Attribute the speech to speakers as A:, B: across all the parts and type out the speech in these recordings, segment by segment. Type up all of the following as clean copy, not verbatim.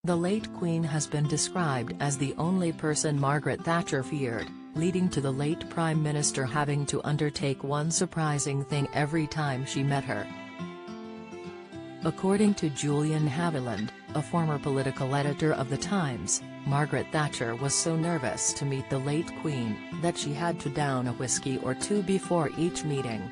A: The late Queen has been described as the only person Margaret Thatcher feared, leading to the late Prime Minister having to undertake one surprising thing every time she met her. According to Julian Haviland, a former political editor of The Times, Margaret Thatcher was so nervous to meet the late Queen, that she had to down a whiskey or two before each meeting.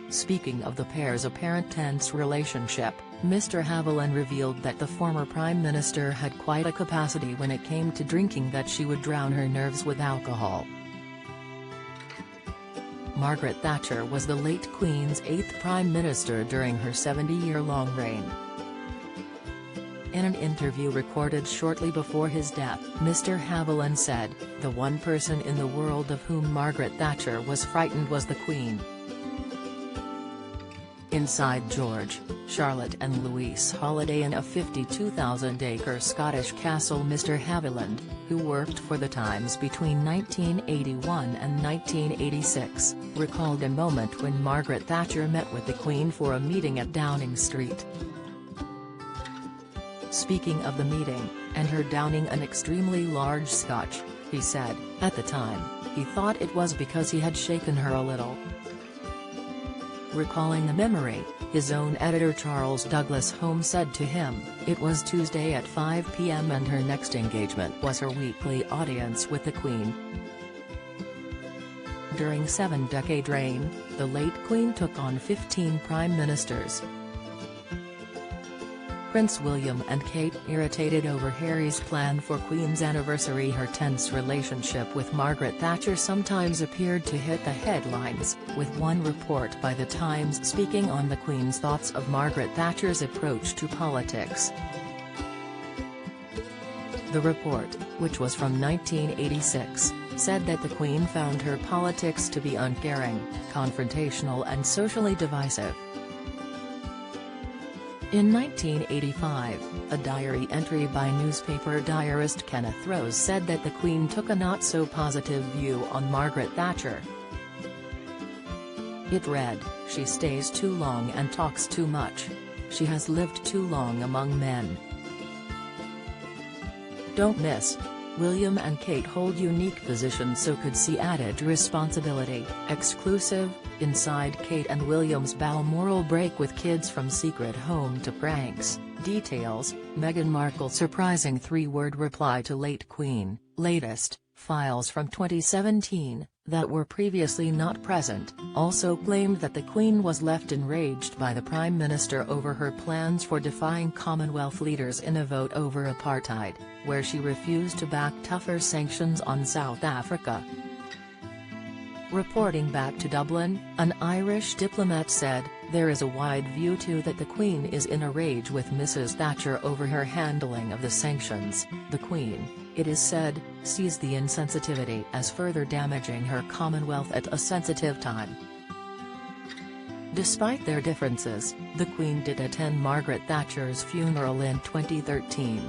A: Speaking of the pair's apparent tense relationship, Mr. Haviland revealed that the former Prime Minister had quite a capacity when it came to drinking, that she would drown her nerves with alcohol. Margaret Thatcher was the late Queen's 8th Prime Minister during her 70-year-long reign. In an interview recorded shortly before his death, Mr. Haviland said, "The one person in the world of whom Margaret Thatcher was frightened was the Queen." Inside George, Charlotte and Louise Holiday in a 52,000-acre Scottish castle. Mr. Haviland, who worked for The Times between 1981 and 1986, recalled a moment when Margaret Thatcher met with the Queen for a meeting at Downing Street. Speaking of the meeting, and her downing an extremely large Scotch, he said, at the time, he thought it was because he had shaken her a little. Recalling the memory, his own editor Charles Douglas Home said to him, "It was Tuesday at 5 p.m. and her next engagement was her weekly audience with the Queen." During 7-decade reign, the late Queen took on 15 prime ministers. Prince William and Kate, irritated over Harry's plan for Queen's anniversary. Her tense relationship with Margaret Thatcher sometimes appeared to hit the headlines, with one report by The Times speaking on the Queen's thoughts of Margaret Thatcher's approach to politics. The report, which was from 1986, said that the Queen found her politics to be uncaring, confrontational and socially divisive. In 1985, a diary entry by newspaper diarist Kenneth Rose said that the Queen took a not-so-positive view on Margaret Thatcher. It read, "She stays too long and talks too much. She has lived too long among men." Don't miss: William and Kate hold unique positions, so could see added responsibility. Exclusive: inside Kate and William's Balmoral break with kids from secret home to pranks. Details: Meghan Markle's surprising 3-word reply to late Queen. Latest: files from 2017, that were previously not present, also claimed that the Queen was left enraged by the Prime Minister over her plans for defying Commonwealth leaders in a vote over apartheid, where she refused to back tougher sanctions on South Africa. Reporting back to Dublin, an Irish diplomat said, "There is a wide view too that the Queen is in a rage with Mrs. Thatcher over her handling of the sanctions. The Queen, it is said, sees the insensitivity as further damaging her Commonwealth at a sensitive time." Despite their differences, the Queen did attend Margaret Thatcher's funeral in 2013.